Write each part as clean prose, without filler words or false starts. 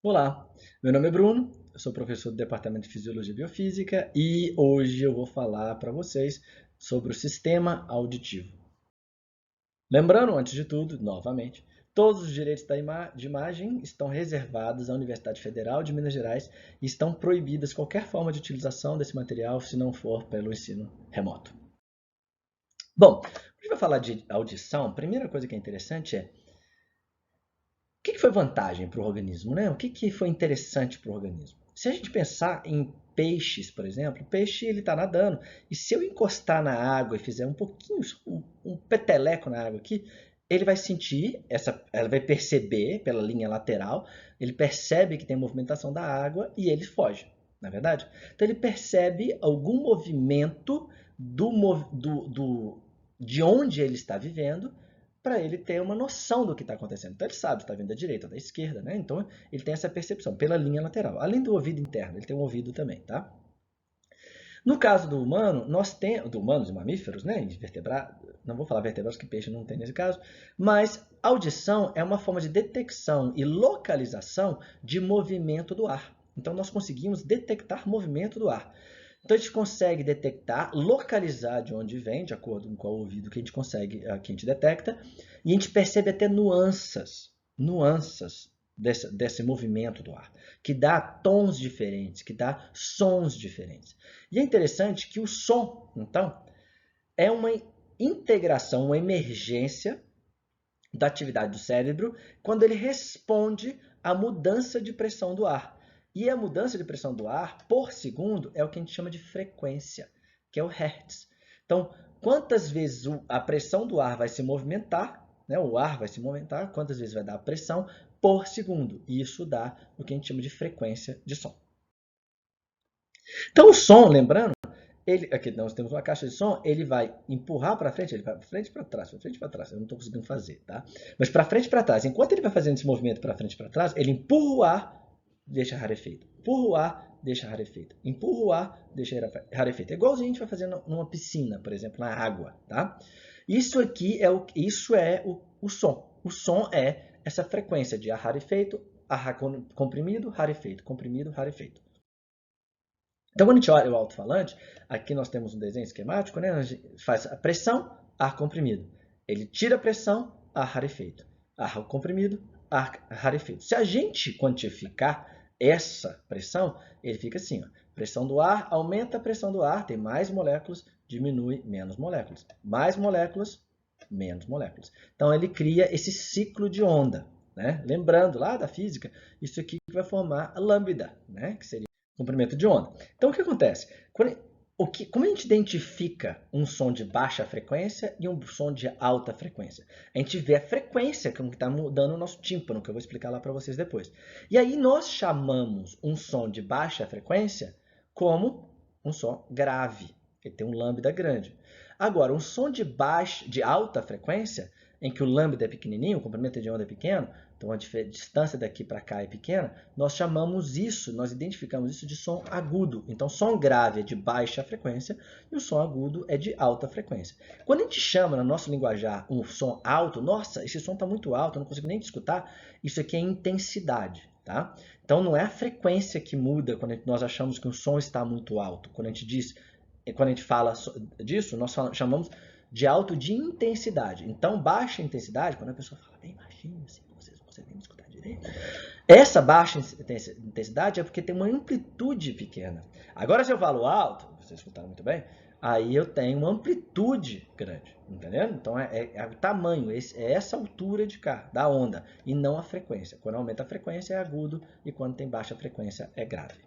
Olá, meu nome é Bruno, eu sou professor do Departamento de Fisiologia e Biofísica e hoje eu vou falar para vocês sobre o sistema auditivo. Lembrando, antes de tudo, novamente, todos os direitos de imagem estão reservados à Universidade Federal de Minas Gerais e estão proibidas qualquer forma de utilização desse material se não for pelo ensino remoto. Bom, a gente vai falar de audição. A primeira coisa que é interessante é o que foi vantagem para o organismo, né? O que foi interessante para o organismo? Se a gente pensar em peixes, por exemplo, o peixe ele está nadando e se eu encostar na água e fizer um pouquinho, um peteleco na água aqui, ele vai sentir ela vai perceber pela linha lateral, ele percebe que tem movimentação da água e ele foge, na é verdade. Então ele percebe algum movimento de onde ele está vivendo para ele ter uma noção do que está acontecendo. Então ele sabe se está vindo da direita ou da esquerda, né? Então ele tem essa percepção pela linha lateral. Além do ouvido interno, ele tem um ouvido também, tá? No caso do humano, nós temos, do humanos e mamíferos, né? Vertebrados, não vou falar vertebrados que peixe não tem nesse caso, mas audição é uma forma de detecção e localização de movimento do ar. Então nós conseguimos detectar movimento do ar. Então a gente consegue detectar, localizar de onde vem, de acordo com qual ouvido que a gente consegue, que a gente detecta, e a gente percebe até nuances desse movimento do ar, que dá tons diferentes, que dá sons diferentes. E é interessante que o som, então, é uma integração, uma emergência da atividade do cérebro quando ele responde à mudança de pressão do ar. E a mudança de pressão do ar por segundo é o que a gente chama de frequência, que é o Hertz. Então, quantas vezes a pressão do ar vai se movimentar, né? O ar vai se movimentar, quantas vezes vai dar a pressão por segundo. E isso dá o que a gente chama de frequência de som. Então, o som, lembrando, aqui nós temos uma caixa de som, ele vai empurrar para frente, ele vai para frente e para trás, para frente e para trás. Eu não estou conseguindo fazer, tá? Mas para frente e para trás. Enquanto ele vai fazendo esse movimento para frente e para trás, ele empurra o ar, deixa rarefeito. Empurra o ar, deixa rarefeito. Empurra o ar, deixa rarefeito. É igualzinho a gente vai fazendo numa piscina, por exemplo, na água, tá? Isso aqui é o som. O som é essa frequência de ar rarefeito, ar comprimido, rarefeito, comprimido, rarefeito. Então, quando a gente olha o alto-falante, aqui nós temos um desenho esquemático, né? A gente faz a pressão, ar comprimido. Ele tira a pressão, ar rarefeito. Ar comprimido, ar rarefeito. Se a gente quantificar essa pressão, ele fica assim, ó. Pressão do ar, aumenta a pressão do ar, tem mais moléculas, diminui menos moléculas. Mais moléculas, menos moléculas. Então, ele cria esse ciclo de onda, né? Lembrando lá da física, isso aqui vai formar a lambda, né? Que seria comprimento de onda. Então, o que acontece? Como a gente identifica um som de baixa frequência e um som de alta frequência? A gente vê a frequência que está mudando o nosso tímpano, que eu vou explicar lá para vocês depois. E aí nós chamamos um som de baixa frequência como um som grave, ele tem um lambda grande. Agora, um som de alta frequência, em que o lambda é pequenininho, o comprimento de onda é pequeno, então a distância daqui para cá é pequena, nós chamamos isso, nós identificamos isso de som agudo. Então, som grave é de baixa frequência e o som agudo é de alta frequência. Quando a gente chama no nosso linguajar um som alto, nossa, esse som está muito alto, eu não consigo nem escutar, isso aqui é intensidade. Tá? Então, não é a frequência que muda quando nós achamos que o som está muito alto. Quando a gente fala disso, nós chamamos de alto de intensidade. Então, baixa intensidade, quando a pessoa fala bem baixinho, assim, vocês não conseguem me escutar direito. Essa baixa intensidade é porque tem uma amplitude pequena. Agora, se eu falo alto, vocês escutaram muito bem, aí eu tenho uma amplitude grande, entendendo? Então, é o tamanho, é essa altura de cá, da onda, e não a frequência. Quando aumenta a frequência é agudo e quando tem baixa frequência é grave.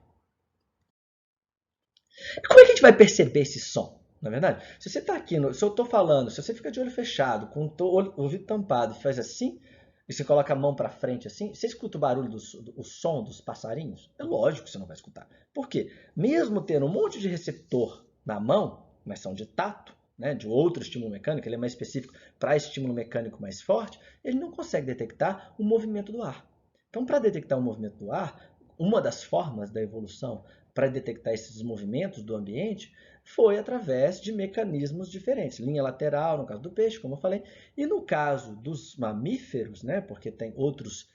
Como é que a gente vai perceber esse som? Na verdade, se você está aqui, se eu estou falando, se você fica de olho fechado, com o ouvido tampado e faz assim, e você coloca a mão para frente assim, você escuta o barulho, o som dos passarinhos? É lógico que você não vai escutar. Por quê? Mesmo tendo um monte de receptor na mão, mas são de tato, né, de outro estímulo mecânico, ele é mais específico para estímulo mecânico mais forte, ele não consegue detectar o movimento do ar. Então, para detectar o movimento do ar, uma das formas da evolução para detectar esses movimentos do ambiente foi através de mecanismos diferentes. Linha lateral, no caso do peixe, como eu falei, e no caso dos mamíferos, né, porque tem outros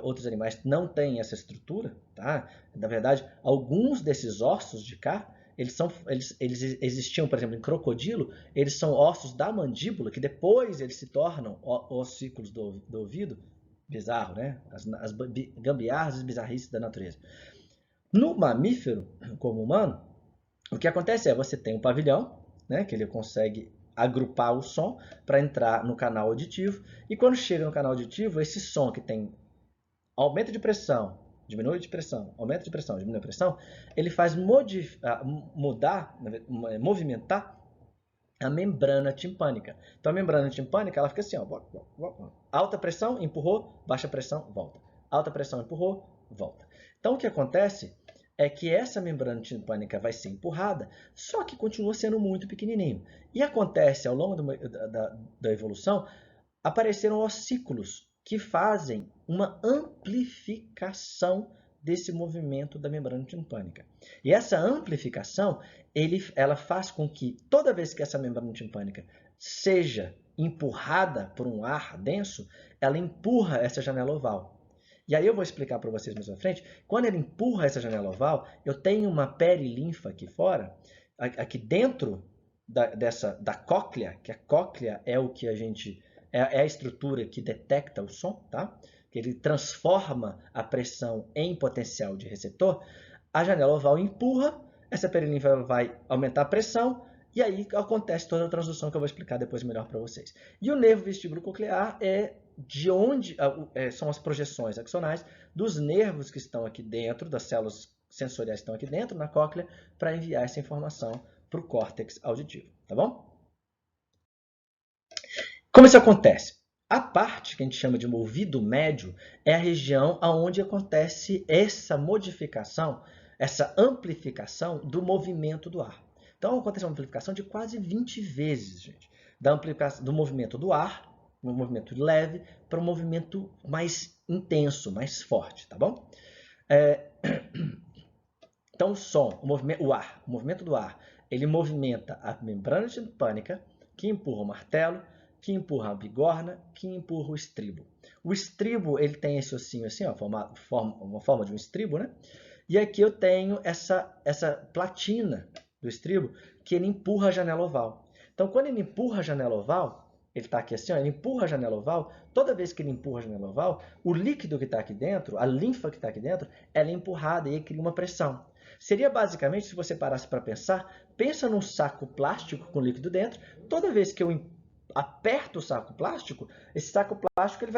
outros animais não têm essa estrutura, tá? Na verdade, alguns desses ossos de cá, eles existiam, por exemplo, em crocodilo, eles são ossos da mandíbula, que depois eles se tornam ossículos do ouvido. Bizarro, né? As gambiarras e bizarrices da natureza. No mamífero, como humano, o que acontece é você tem um pavilhão, né, que ele consegue agrupar o som para entrar no canal auditivo, e quando chega no canal auditivo, esse som que tem aumento de pressão, diminui de pressão, aumento de pressão, diminui de pressão, ele faz movimentar a membrana timpânica. Então a membrana timpânica ela fica assim, ó, alta pressão, empurrou, baixa pressão, volta. Alta pressão, empurrou, volta. Então o que acontece é que essa membrana timpânica vai ser empurrada, só que continua sendo muito pequenininho. E acontece, ao longo da evolução, apareceram ossículos que fazem uma amplificação desse movimento da membrana timpânica. E essa amplificação, ela faz com que, toda vez que essa membrana timpânica seja empurrada por um ar denso, ela empurra essa janela oval. E aí eu vou explicar para vocês mais à frente, quando ele empurra essa janela oval, eu tenho uma perilinfa aqui fora, aqui dentro da cóclea, que a cóclea é o que é a estrutura que detecta o som, tá? Que ele transforma a pressão em potencial de receptor. A janela oval empurra, essa perilinfa vai aumentar a pressão, e aí acontece toda a transdução que eu vou explicar depois melhor para vocês. E o nervo vestíbulo coclear é de onde são as projeções axonais dos nervos que estão aqui dentro, das células sensoriais que estão aqui dentro, na cóclea, para enviar essa informação para o córtex auditivo, tá bom? Como isso acontece? A parte que a gente chama de ouvido médio é a região onde acontece essa modificação, essa amplificação do movimento do ar. Então, acontece uma amplificação de quase 20 vezes, gente, do movimento do ar, um movimento leve, para um movimento mais intenso, mais forte, tá bom? Então, o movimento do ar, ele movimenta a membrana timpânica, que empurra o martelo, que empurra a bigorna, que empurra o estribo. O estribo, ele tem esse ossinho assim, ó, uma forma de um estribo, né? E aqui eu tenho essa platina do estribo, que ele empurra a janela oval. Então, quando ele empurra a janela oval, ele está aqui assim, ó, ele empurra a janela oval, toda vez que ele empurra a janela oval, o líquido que está aqui dentro, a linfa que está aqui dentro, ela é empurrada e aí cria uma pressão. Seria basicamente, se você parasse para pensar, pensa num saco plástico com líquido dentro, toda vez que eu aperto o saco plástico, esse saco plástico ele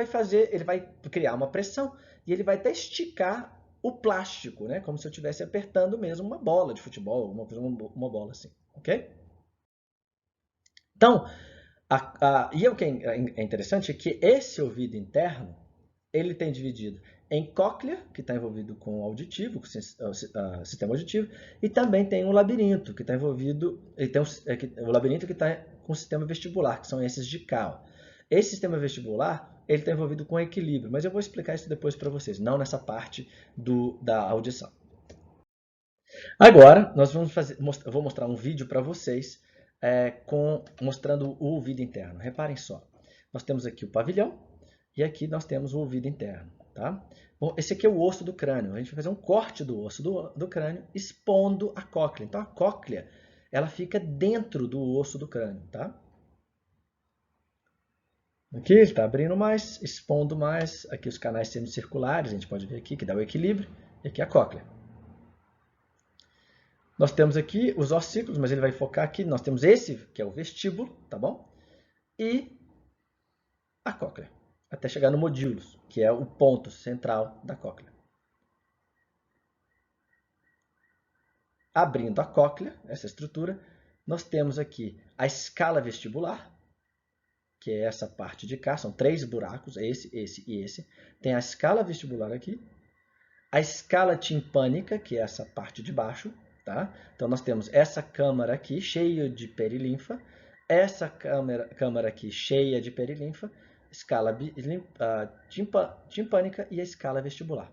vai criar uma pressão e ele vai até esticar o plástico, né? Como se eu estivesse apertando mesmo uma bola de futebol, uma bola assim, ok? Então, e o que é interessante é que esse ouvido interno, ele tem dividido em cóclea, que está envolvido com o auditivo, com o sistema auditivo, e também tem um labirinto, que está envolvido, o labirinto que está com o sistema vestibular, que são esses de cá. Esse sistema vestibular, ele está envolvido com equilíbrio, mas eu vou explicar isso depois para vocês, não nessa parte da audição. Agora, eu vou mostrar um vídeo para vocês mostrando o ouvido interno. Reparem só, nós temos aqui o pavilhão e aqui nós temos o ouvido interno. Tá? Bom, esse aqui é o osso do crânio. A gente vai fazer um corte do osso do crânio expondo a cóclea. Então a cóclea ela fica dentro do osso do crânio. Tá? Aqui ele está abrindo mais, expondo mais. Aqui os canais semicirculares, a gente pode ver aqui que dá o equilíbrio. E aqui a cóclea. Nós temos aqui os ossículos, mas ele vai focar aqui. Nós temos esse, que é o vestíbulo, tá bom? E a cóclea, até chegar no modíolus, que é o ponto central da cóclea. Abrindo a cóclea, essa estrutura, nós temos aqui a escala vestibular, que é essa parte de cá, são 3 buracos, esse e esse. Tem a escala vestibular aqui, a escala timpânica, que é essa parte de baixo, tá? Então nós temos essa câmara aqui cheia de perilinfa, essa câmara aqui cheia de perilinfa, escala timpânica e a escala vestibular.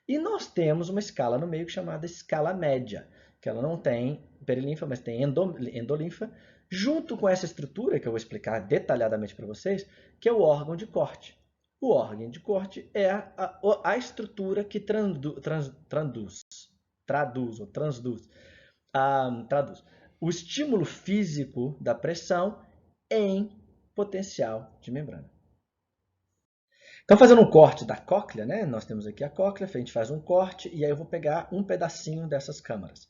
E nós temos uma escala no meio chamada escala média, que ela não tem perilinfa, mas tem endolinfa, junto com essa estrutura que eu vou explicar detalhadamente para vocês, que é o órgão de corte. O órgão de corte é a estrutura que traduz o estímulo físico da pressão em potencial de membrana. Então, fazendo um corte da cóclea, né? Nós temos aqui a cóclea, a gente faz um corte e aí eu vou pegar um pedacinho dessas câmaras.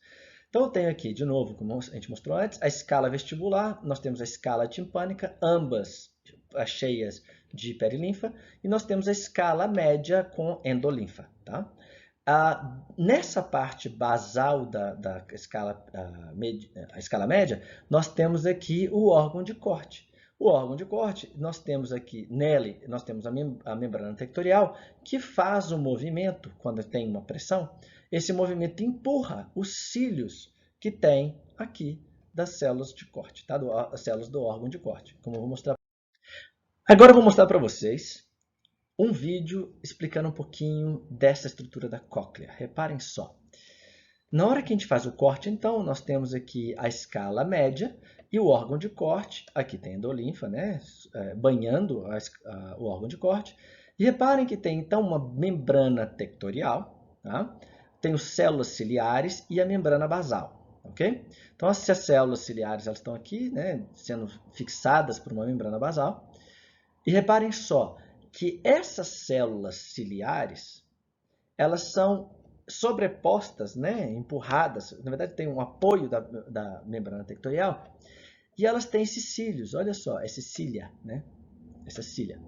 Então, eu tenho aqui, de novo, como a gente mostrou antes, a escala vestibular, nós temos a escala timpânica, ambas cheias de perilinfa, e nós temos a escala média com endolinfa. Tá? Nessa parte basal da escala, a escala média, nós temos aqui o órgão de corte. O órgão de corte, nós temos aqui, nele, nós temos a membrana tectorial, que faz o movimento, quando tem uma pressão, esse movimento empurra os cílios que tem aqui das células de corte, tá? As células do órgão de corte, como eu vou mostrar. Agora eu vou mostrar para vocês um vídeo explicando um pouquinho dessa estrutura da cóclea. Reparem só. Na hora que a gente faz o corte, então, nós temos aqui a escala média e o órgão de corte. Aqui tem endolinfa, né? Banhando o órgão de corte. E reparem que tem, então, uma membrana tectorial, tá? Tem as células ciliares e a membrana basal, ok? Então, as células ciliares elas estão aqui, né, sendo fixadas por uma membrana basal. E reparem só que essas células ciliares, elas são sobrepostas, né, empurradas, na verdade tem um apoio da membrana tectorial, e elas têm esses cílios, olha só, essa cília, né, essa cília.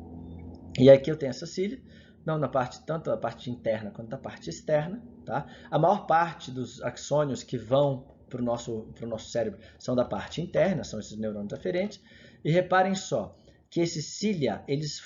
E aqui eu tenho essa cília, não na parte, tanto a parte interna quanto a parte externa, tá? A maior parte dos axônios que vão para o nosso cérebro são da parte interna, são esses neurônios aferentes, e reparem só, que esses cília, eles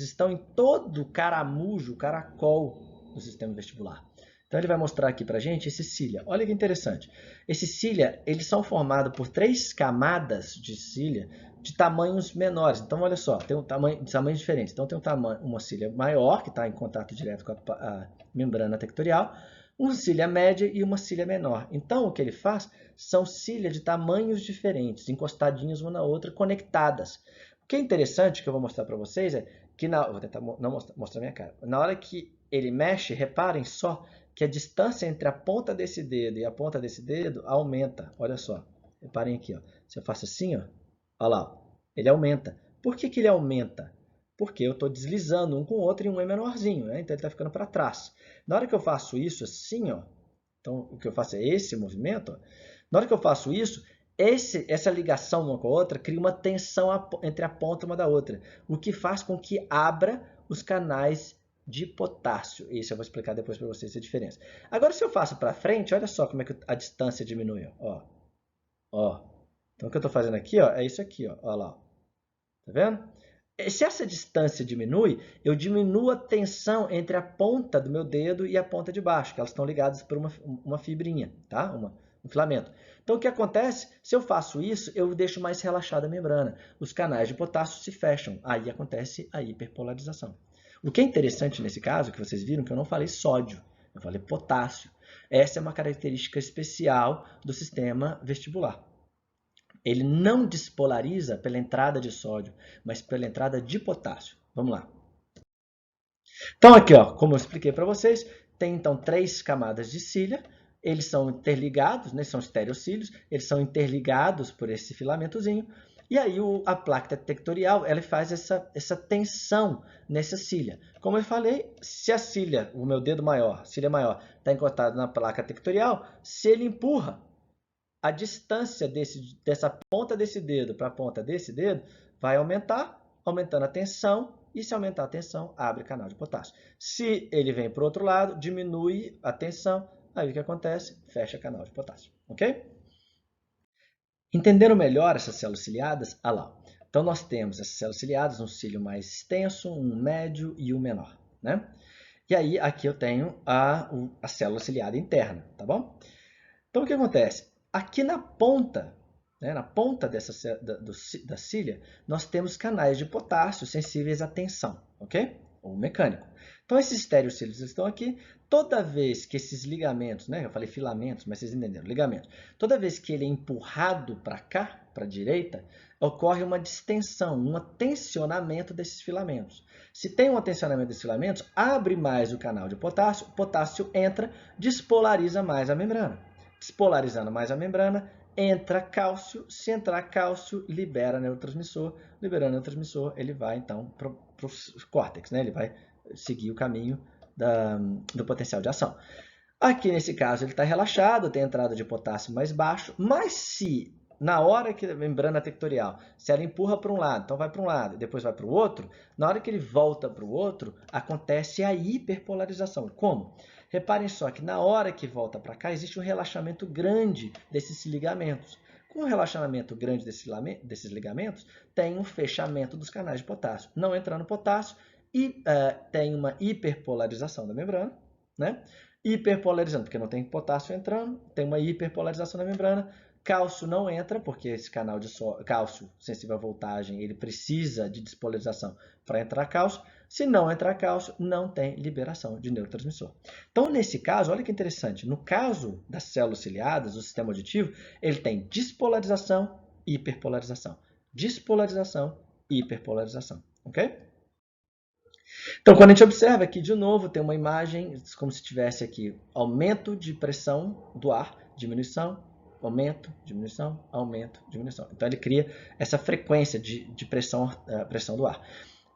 estão em todo o caramujo, caracol do sistema vestibular. Então, ele vai mostrar aqui para a gente esse cília. Olha que interessante. Esses cília, eles são formados por 3 camadas de cília de tamanhos menores. Então, olha só, tem tamanhos diferentes. Então, tem uma cília maior, que está em contato direto com a membrana tectorial, uma cília média e uma cília menor. Então, o que ele faz são cílias de tamanhos diferentes, encostadinhas uma na outra, conectadas. O que é interessante, que eu vou mostrar para vocês, é que vou tentar não mostrar minha cara. Na hora que ele mexe, reparem só que a distância entre a ponta desse dedo e a ponta desse dedo aumenta. Olha só, reparem aqui, ó. Se eu faço assim, ó, olha lá, ó, ele aumenta. Por que ele aumenta? Porque eu estou deslizando um com o outro e um é menorzinho, né? Então ele está ficando para trás. Na hora que eu faço isso assim, ó, então o que eu faço é esse movimento, ó, na hora que eu faço isso, essa ligação uma com a outra cria uma tensão entre a ponta uma da outra, o que faz com que abra os canais de potássio. Isso eu vou explicar depois para vocês a diferença. Agora, se eu faço para frente, olha só como é que a distância diminui. Ó. Ó. Então, o que eu estou fazendo aqui, ó, é isso aqui. Ó. Olha lá. Tá vendo? Se essa distância diminui, eu diminuo a tensão entre a ponta do meu dedo e a ponta de baixo, que elas estão ligadas por uma fibrinha, tá? Um filamento. Então, o que acontece? Se eu faço isso, eu deixo mais relaxada a membrana. Os canais de potássio se fecham. Aí acontece a hiperpolarização. O que é interessante nesse caso, que vocês viram que eu não falei sódio, eu falei potássio. Essa é uma característica especial do sistema vestibular. Ele não despolariza pela entrada de sódio, mas pela entrada de potássio. Vamos lá. Então, aqui, ó, como eu expliquei para vocês, tem então 3 camadas de cília. Eles são interligados, né, são estereocílios, eles são interligados por esse filamentozinho. E aí a placa tectorial ela faz essa tensão nessa cília. Como eu falei, se a cília, o meu dedo maior, cília maior, está encostado na placa tectorial, se ele empurra, a distância dessa ponta desse dedo para a ponta desse dedo vai aumentar, aumentando a tensão, e se aumentar a tensão, abre canal de potássio. Se ele vem para o outro lado, diminui a tensão, aí o que acontece? Fecha canal de potássio, ok? Entenderam melhor essas células ciliadas? Ah lá. Então, nós temos essas células ciliadas, um cílio mais extenso, um médio e um menor, né? E aí, aqui eu tenho a célula ciliada interna, tá bom? Então, o que acontece? Aqui na ponta, né, na ponta da cília, nós temos canais de potássio sensíveis à tensão, ok? Ou mecânico. Então, esses estereocílios estão aqui. Toda vez que esses ligamentos, né, eu falei filamentos, mas vocês entenderam, ligamentos. Toda vez que ele é empurrado para cá, para a direita, ocorre uma distensão, um tensionamento desses filamentos. Se tem um tensionamento desses filamentos, abre mais o canal de potássio, o potássio entra, despolariza mais a membrana. Despolarizando mais a membrana, entra cálcio. Se entrar cálcio, libera neurotransmissor. Liberando neurotransmissor, ele vai então para o córtex, né? Ele vai seguir o caminho do potencial de ação. Aqui, nesse caso, ele está relaxado, tem entrada de potássio mais baixo, mas se, na hora que a membrana tectorial, se ela empurra para um lado, então vai para um lado e depois vai para o outro, na hora que ele volta para o outro, acontece a hiperpolarização. Como? Reparem só que na hora que volta para cá, existe um relaxamento grande desses ligamentos. Com o relaxamento grande desses ligamentos, tem um fechamento dos canais de potássio. Não entrando potássio, e tem uma hiperpolarização da membrana, né? Hiperpolarizando, porque não tem potássio entrando, tem uma hiperpolarização da membrana. Cálcio não entra, porque esse canal de cálcio sensível à voltagem, ele precisa de despolarização para entrar cálcio. Se não entrar cálcio, não tem liberação de neurotransmissor. Então, nesse caso, olha que interessante, no caso das células ciliadas, o sistema auditivo, ele tem despolarização e hiperpolarização. Despolarização e hiperpolarização, ok? Então, quando a gente observa aqui, de novo, tem uma imagem como se tivesse aqui aumento de pressão do ar, diminuição, aumento, diminuição, aumento, diminuição. Então, ele cria essa frequência de pressão do ar.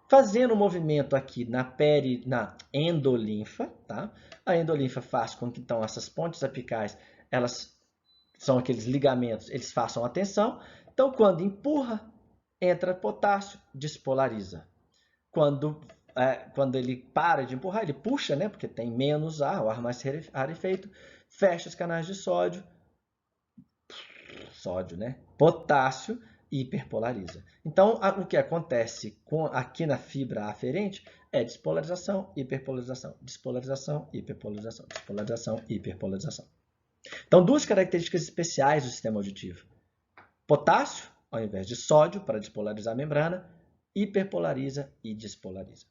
Fazendo um movimento aqui na endolinfa, tá? A endolinfa faz com que, então, essas pontes apicais, elas são aqueles ligamentos, eles façam a tensão. Então, quando empurra, entra potássio, despolariza. Quando ele para de empurrar, ele puxa, né? Porque tem menos ar, o ar mais rarefeito, fecha os canais de sódio, né? Potássio e hiperpolariza. Então, o que acontece aqui na fibra aferente é despolarização, hiperpolarização, despolarização, hiperpolarização, despolarização, hiperpolarização. Então, duas características especiais do sistema auditivo. Potássio, ao invés de sódio, para despolarizar a membrana, hiperpolariza e despolariza.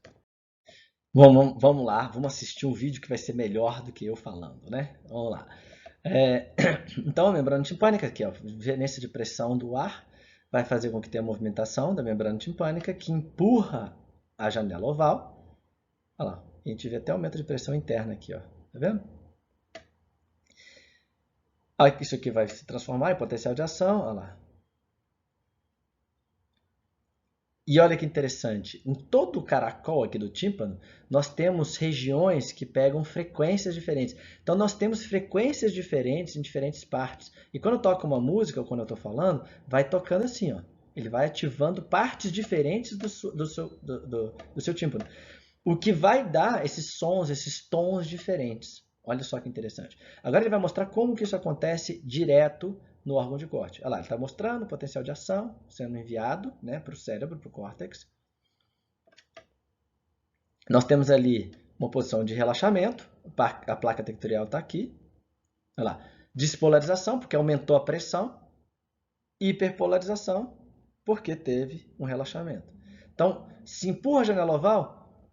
Vamos lá, vamos assistir um vídeo que vai ser melhor do que eu falando, né? Vamos lá. Então, a membrana timpânica, aqui, ó, gerência de pressão do ar, vai fazer com que tenha a movimentação da membrana timpânica, que empurra a janela oval. Olha lá, a gente vê até aumento de pressão interna aqui, ó. Tá vendo? Isso aqui vai se transformar em potencial de ação, olha lá. E olha que interessante, em todo o caracol aqui do tímpano, nós temos regiões que pegam frequências diferentes. Então, nós temos frequências diferentes em diferentes partes. E quando eu toco uma música, ou quando eu estou falando, vai tocando assim, ó. Ele vai ativando partes diferentes do seu tímpano. O que vai dar esses sons, esses tons diferentes. Olha só que interessante. Agora ele vai mostrar como que isso acontece direto no órgão de corte. Olha lá, ele está mostrando o potencial de ação sendo enviado, né, para o cérebro, para o córtex. Nós temos ali uma posição de relaxamento, a placa tectorial está aqui. Olha lá, despolarização, porque aumentou a pressão. Hiperpolarização, porque teve um relaxamento. Então, se empurra a janela oval,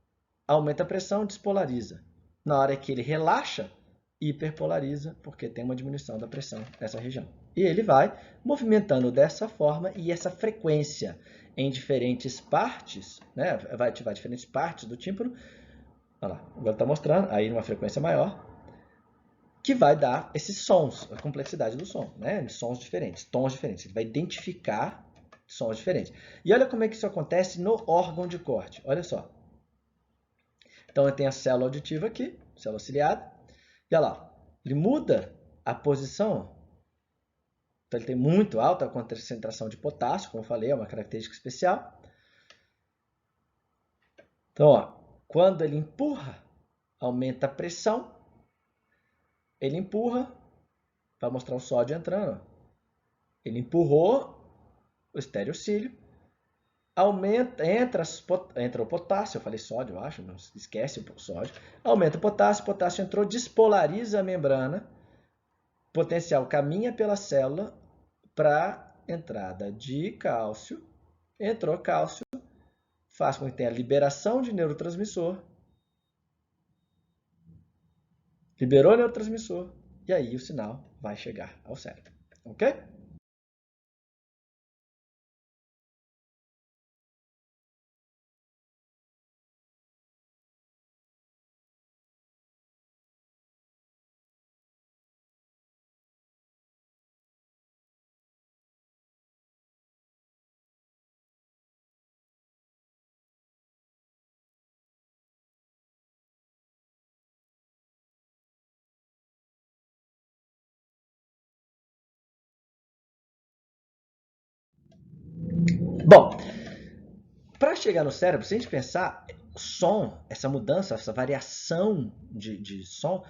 aumenta a pressão, despolariza. Na hora que ele relaxa, hiperpolariza, porque tem uma diminuição da pressão nessa região. E ele vai movimentando dessa forma e essa frequência em diferentes partes, né? Vai ativar diferentes partes do tímpano. Olha lá, agora está mostrando, aí numa frequência maior, que vai dar esses sons, a complexidade do som, né? Sons diferentes, tons diferentes. Ele vai identificar sons diferentes. E olha como é que isso acontece no órgão de corte. Olha só. Então, eu tenho a célula auditiva aqui, célula ciliada. E olha lá, ele muda a posição. Então, ele tem muito alta concentração de potássio, como eu falei, é uma característica especial. Então, ó, quando ele empurra, aumenta a pressão. Ele empurra, vai mostrar o sódio entrando. Ele empurrou o estereocílio, aumenta, entra o potássio, eu falei sódio, eu acho, não esquece o sódio. Aumenta o potássio entrou, despolariza a membrana, potencial caminha pela célula para entrada de cálcio, entrou cálcio, faz com que tenha liberação de neurotransmissor, Liberou o neurotransmissor e aí o sinal vai chegar ao cérebro. Ok? Bom, para chegar no cérebro, se a gente pensar, som, essa mudança, essa variação de som,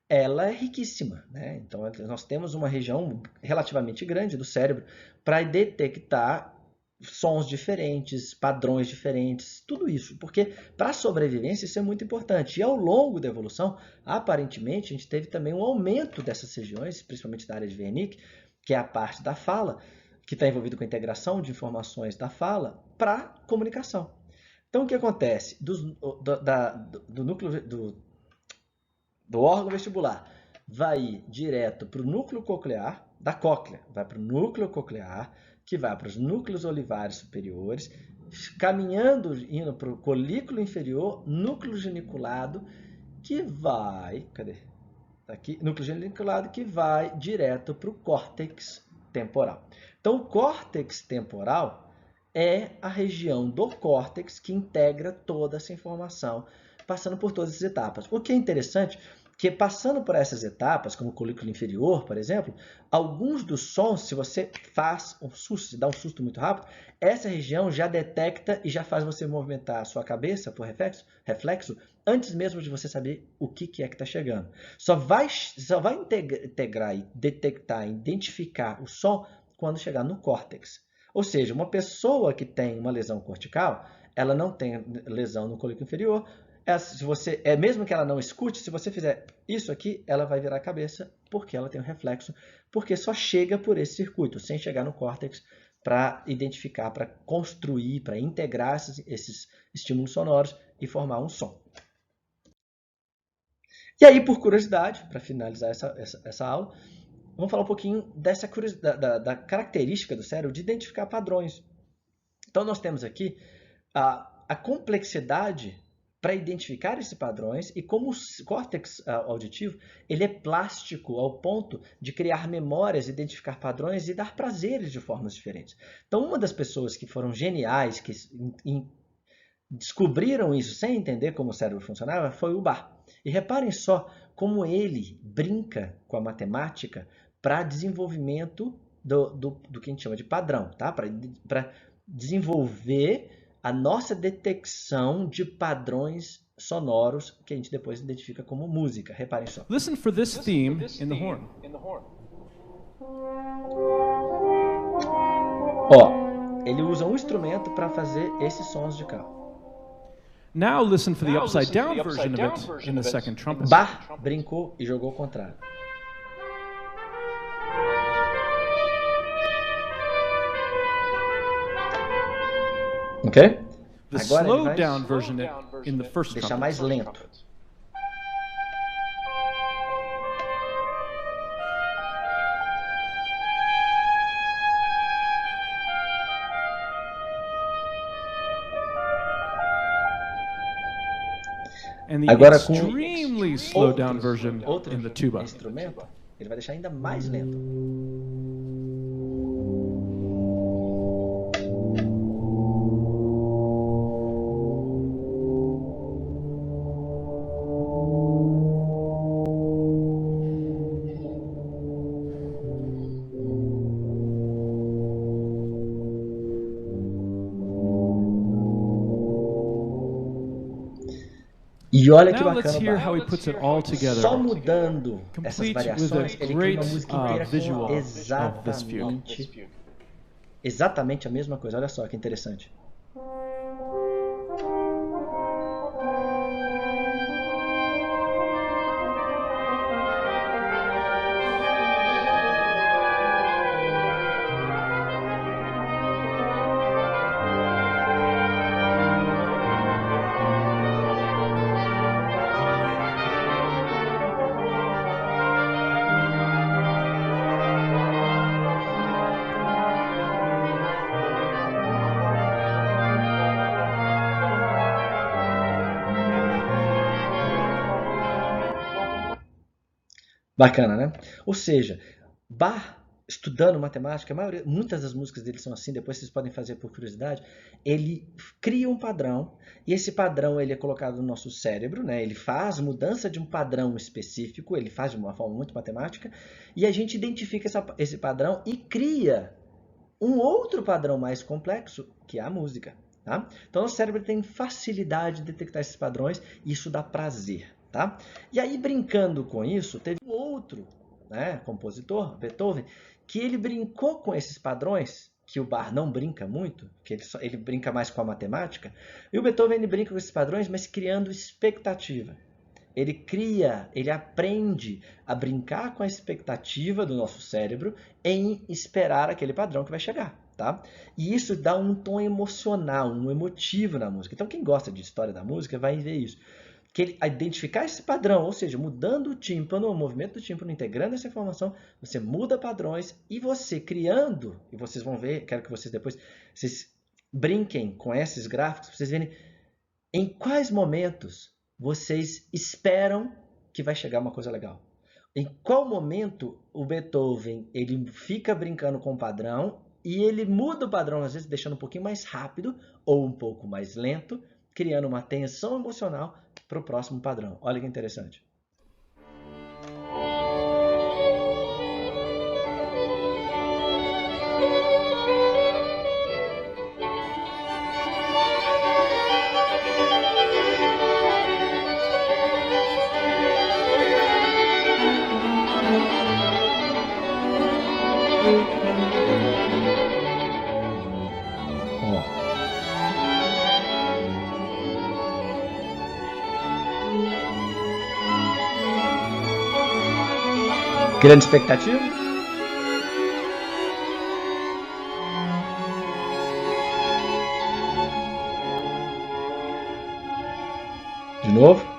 ela é riquíssima, né? Então, nós temos uma região relativamente grande do cérebro para detectar sons diferentes, padrões diferentes, tudo isso. Porque para a sobrevivência isso é muito importante. E ao longo da evolução, aparentemente, a gente teve também um aumento dessas regiões, principalmente da área de Wernicke, que é a parte da fala, que está envolvido com a integração de informações da fala para comunicação. Então, o que acontece? Do núcleo do órgão vestibular vai ir direto para o núcleo coclear, da cóclea, vai para o núcleo coclear, que vai para os núcleos olivares superiores, caminhando, indo para o colículo inferior, núcleo geniculado, que vai. Cadê? Tá aqui, núcleo geniculado, que vai direto para o córtex temporal. Então, o córtex temporal é a região do córtex que integra toda essa informação, passando por todas as etapas. O que é interessante que passando por essas etapas, como o colículo inferior, por exemplo, alguns dos sons, se você faz um susto, se dá um susto muito rápido, essa região já detecta e já faz você movimentar a sua cabeça por reflexo antes mesmo de você saber o que é que está chegando. Só vai integrar e detectar, identificar o som quando chegar no córtex. Ou seja, uma pessoa que tem uma lesão cortical, ela não tem lesão no colículo inferior, se você, mesmo que ela não escute, se você fizer isso aqui, ela vai virar a cabeça porque ela tem um reflexo, porque só chega por esse circuito, sem chegar no córtex para identificar, para construir, para integrar esses estímulos sonoros e formar um som. E aí, por curiosidade, para finalizar essa aula, vamos falar um pouquinho da característica do cérebro de identificar padrões. Então, nós temos aqui a complexidade para identificar esses padrões e como o córtex auditivo ele é plástico ao ponto de criar memórias, identificar padrões e dar prazeres de formas diferentes. Então, uma das pessoas que foram geniais, que descobriram isso sem entender como o cérebro funcionava, foi o Bar. E reparem só como ele brinca com a matemática para desenvolvimento do que a gente chama de padrão, tá? Para desenvolver a nossa detecção de padrões sonoros que a gente depois identifica como música. Reparem só. Listen for this theme in the horn. Ó, ele usa um instrumento para fazer esses sons de cá. Now listen for the upside down version of it in the second trumpet. Bar brincou e jogou ao contrário. Ok? The Agora ele slowed vai down version in the first deixar trumpet. mais lento. And the Agora com extremely slowed down version outro in the tuba. instrumento, ele vai deixar ainda mais lento. E olha que Now let's bacana, hear Bach. how he puts it all together. Só mudando essas Complete variações, with a ele cria uma great, música inteira visual com of this view. exatamente a mesma coisa. Olha só que interessante. Bacana, né? Ou seja, Bach, estudando matemática, muitas das músicas dele são assim, depois vocês podem fazer por curiosidade, ele cria um padrão, e esse padrão ele é colocado no nosso cérebro, né? Ele faz mudança de um padrão específico, ele faz de uma forma muito matemática, e a gente identifica esse padrão e cria um outro padrão mais complexo, que é a música. Tá? Então, o cérebro tem facilidade de detectar esses padrões e isso dá prazer. Tá? E aí, brincando com isso, teve um outro, né, compositor, Beethoven, que ele brincou com esses padrões, que o Bach não brinca muito, que ele brinca mais com a matemática, e o Beethoven ele brinca com esses padrões, mas criando expectativa. Ele aprende a brincar com a expectativa do nosso cérebro em esperar aquele padrão que vai chegar. Tá? E isso dá um tom emocional, um emotivo na música. Então, quem gosta de história da música vai ver isso. Que ele identificar esse padrão, ou seja, mudando o tímpano, o movimento do tímpano, integrando essa informação, você muda padrões e você criando, e vocês vão ver, quero que vocês depois vocês brinquem com esses gráficos, para vocês verem em quais momentos vocês esperam que vai chegar uma coisa legal. Em qual momento o Beethoven ele fica brincando com o padrão e ele muda o padrão, às vezes deixando um pouquinho mais rápido ou um pouco mais lento, criando uma tensão emocional para o próximo padrão. Olha que interessante. Criando expectativa? De novo?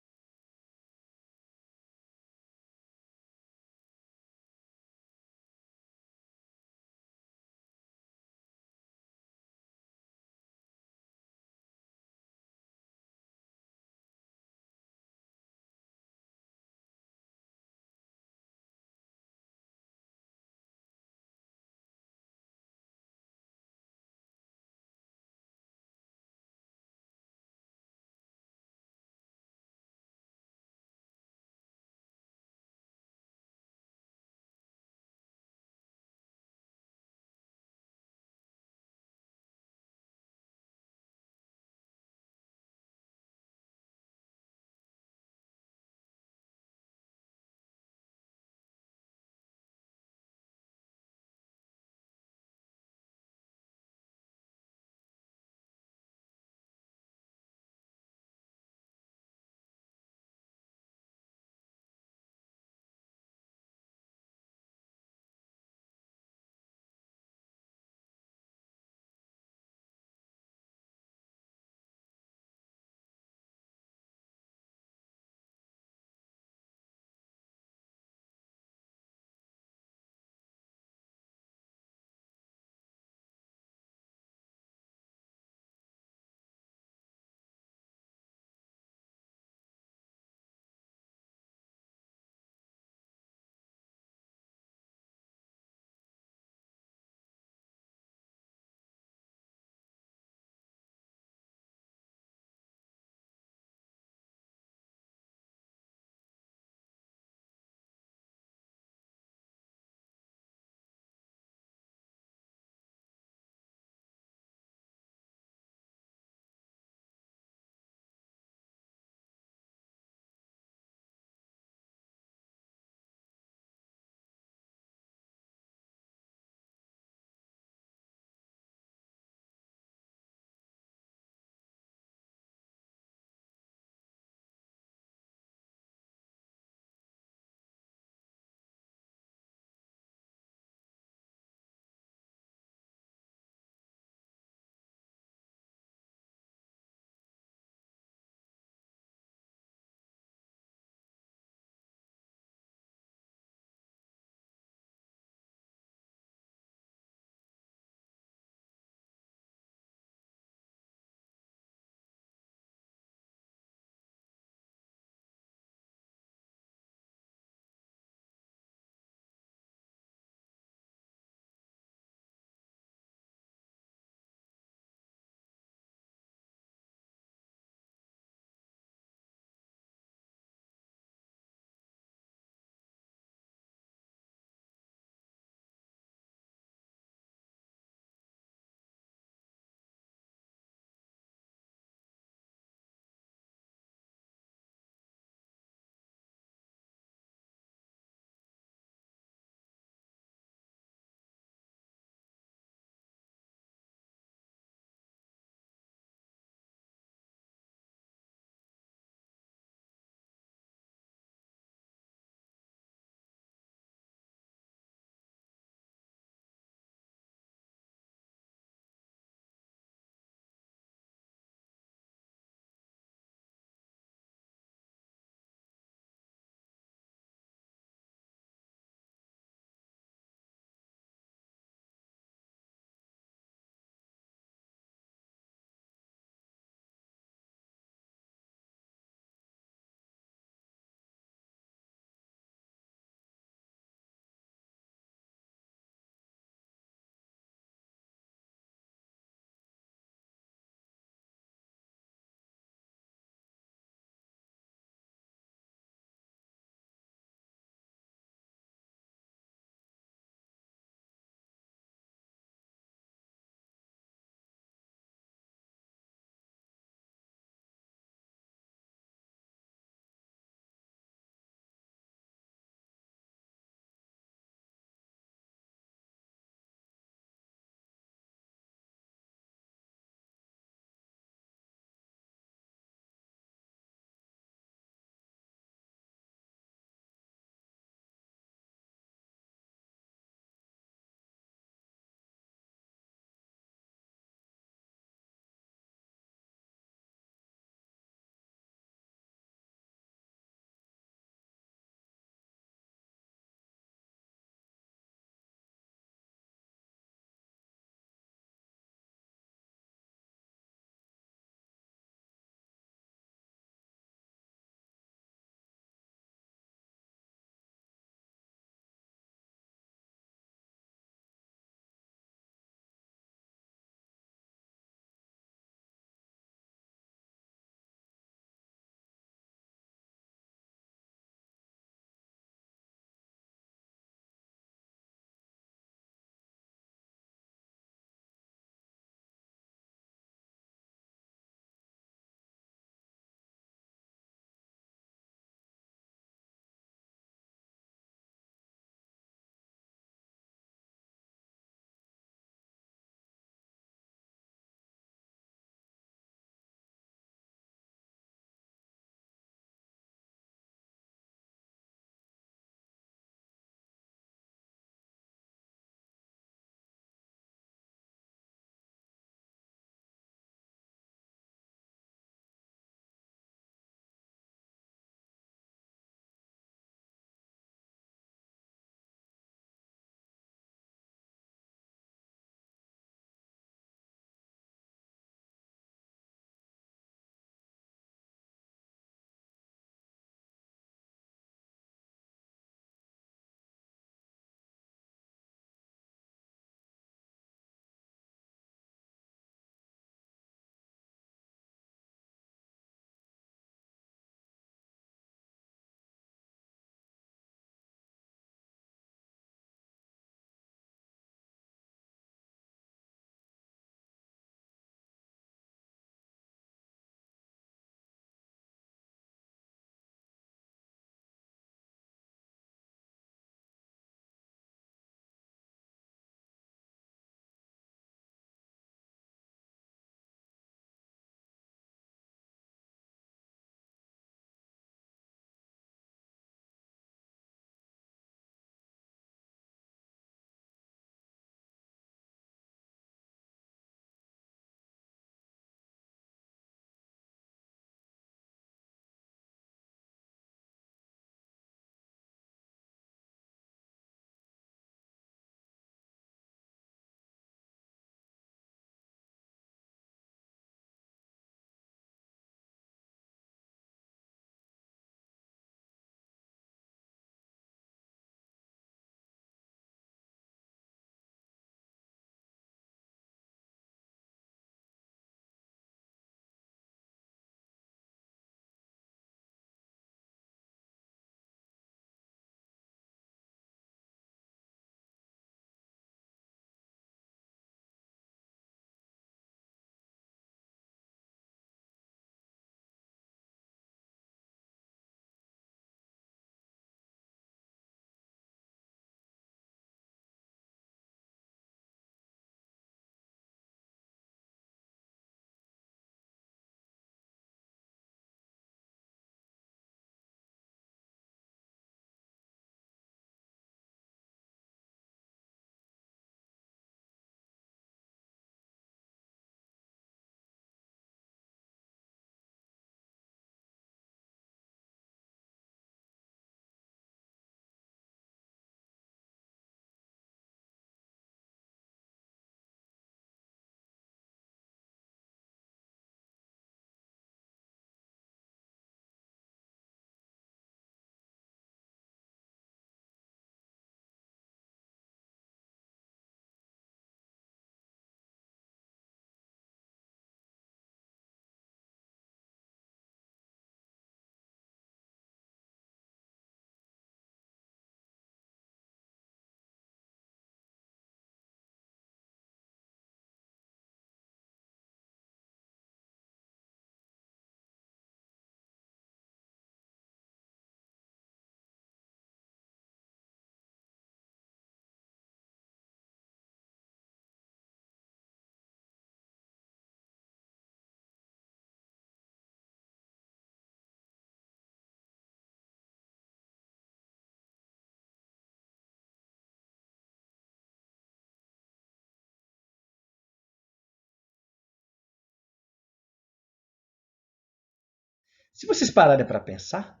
Se vocês pararem para pensar,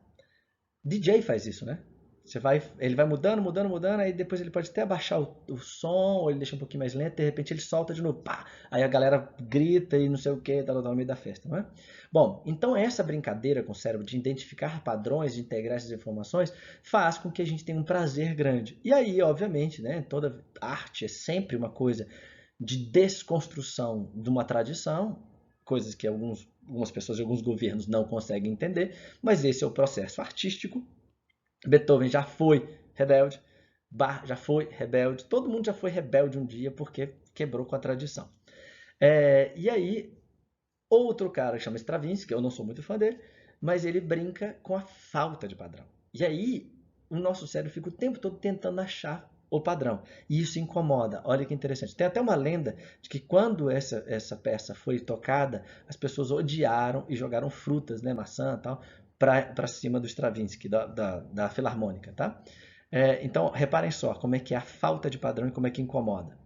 DJ faz isso, né? Ele vai mudando, mudando, mudando, aí depois ele pode até abaixar o som, ou ele deixa um pouquinho mais lento, de repente ele solta de novo, pá! Aí a galera grita e não sei o que, tá no meio da festa, não é? Bom, então essa brincadeira com o cérebro de identificar padrões, de integrar essas informações, faz com que a gente tenha um prazer grande. E aí, obviamente, né, toda arte é sempre uma coisa de desconstrução de uma tradição, coisas que algumas pessoas e alguns governos não conseguem entender, mas esse é o processo artístico. Beethoven já foi rebelde, Bach já foi rebelde, todo mundo já foi rebelde um dia porque quebrou com a tradição. E aí, outro cara que chama Stravinsky, que eu não sou muito fã dele, mas ele brinca com a falta de padrão. E aí, o nosso cérebro fica o tempo todo tentando achar o padrão. E isso incomoda. Olha que interessante. Tem até uma lenda de que quando essa peça foi tocada, as pessoas odiaram e jogaram frutas, né, maçã e tal, para cima do Stravinsky, da Filarmônica, tá? Então, reparem só como é que é a falta de padrão e como é que incomoda.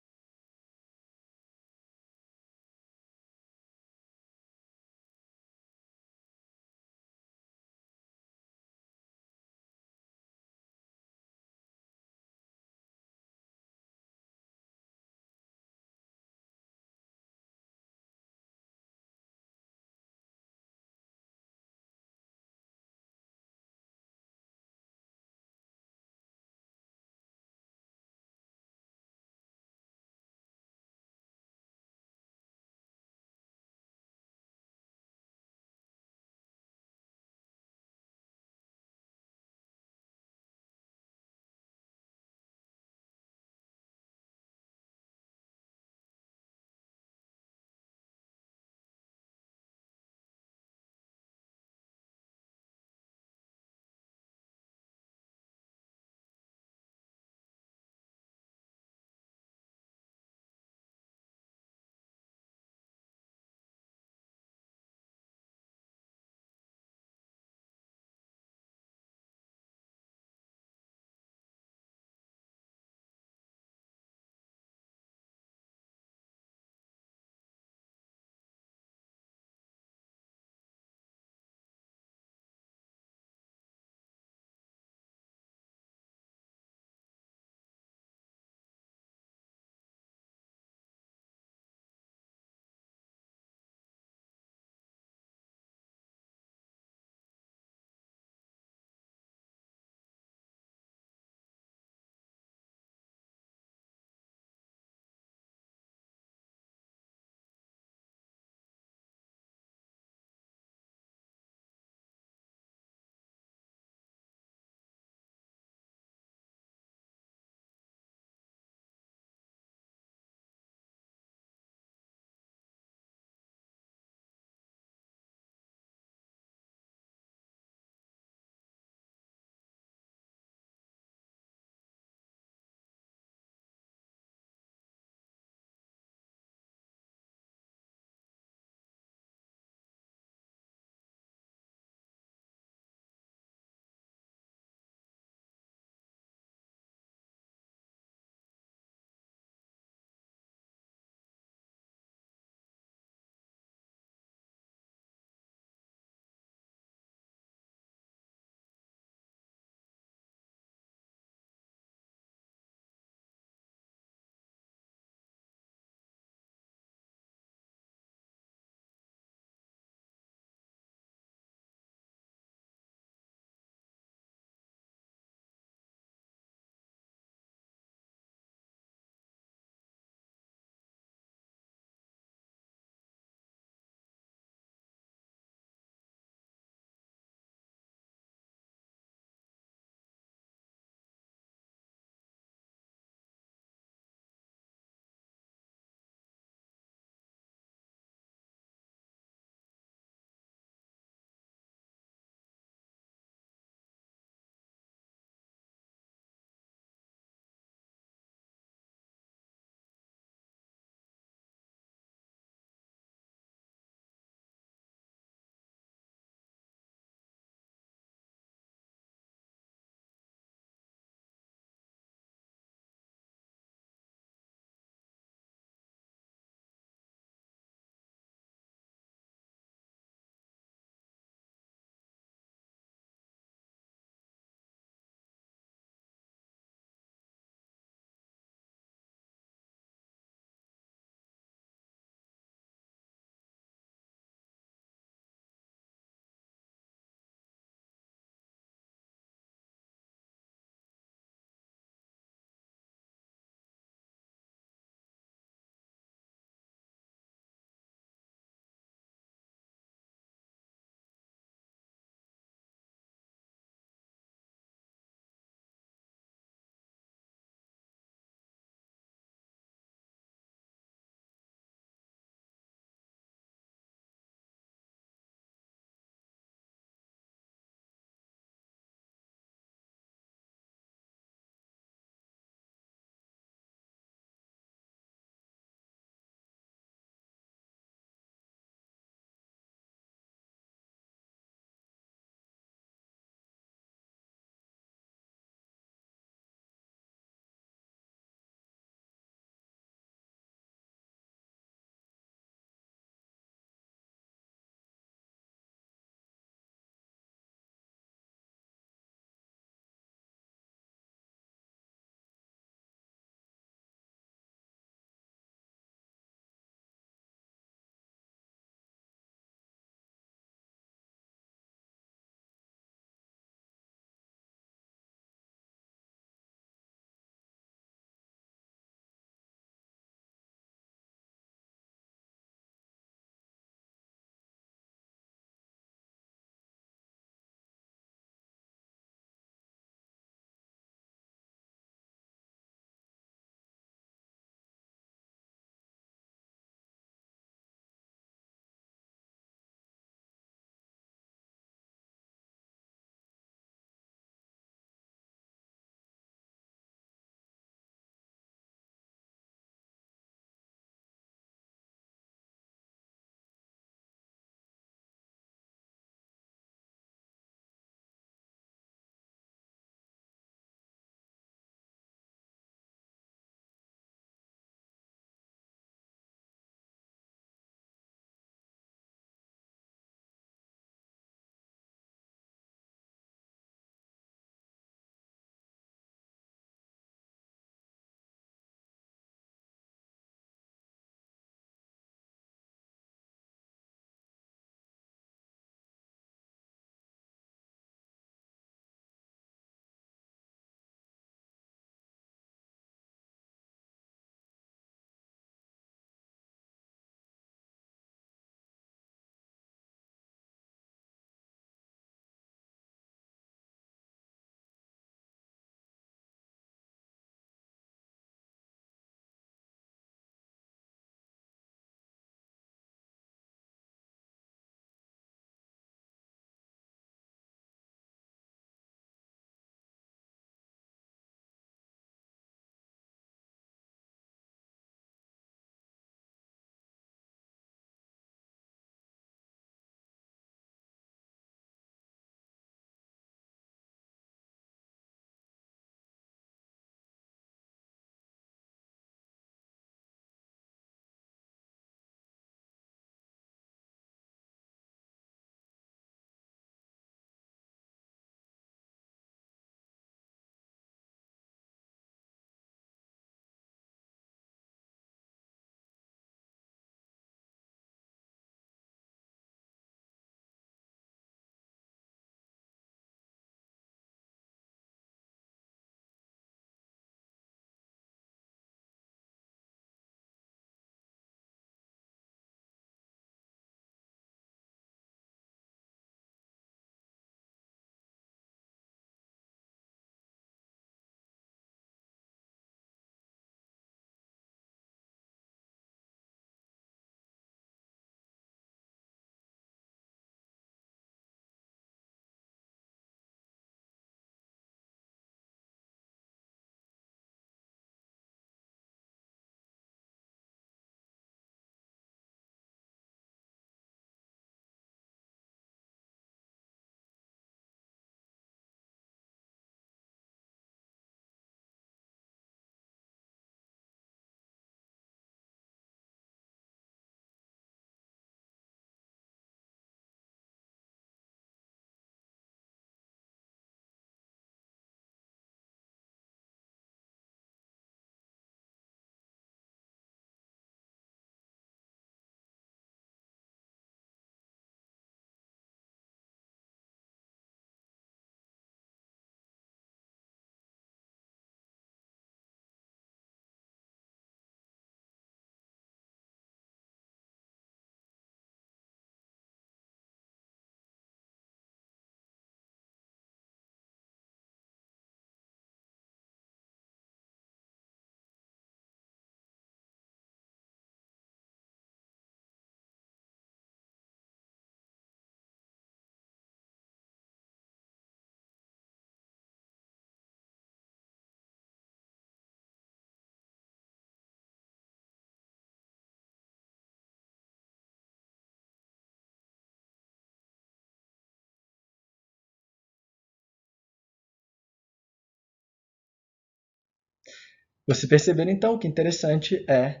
Vocês perceberam então que interessante é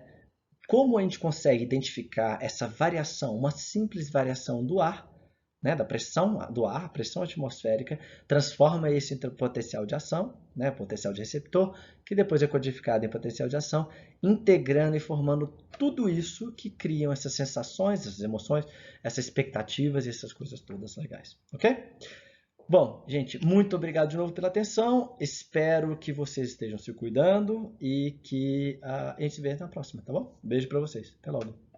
como a gente consegue identificar essa variação, uma simples variação do ar, né, da pressão do ar, pressão atmosférica, transforma esse em potencial de ação, né, potencial de receptor, que depois é codificado em potencial de ação, integrando e formando tudo isso que criam essas sensações, essas emoções, essas expectativas e essas coisas todas legais, ok? Bom, gente, muito obrigado de novo pela atenção. Espero que vocês estejam se cuidando e que a gente se vê na próxima, tá bom? Beijo para vocês. Até logo.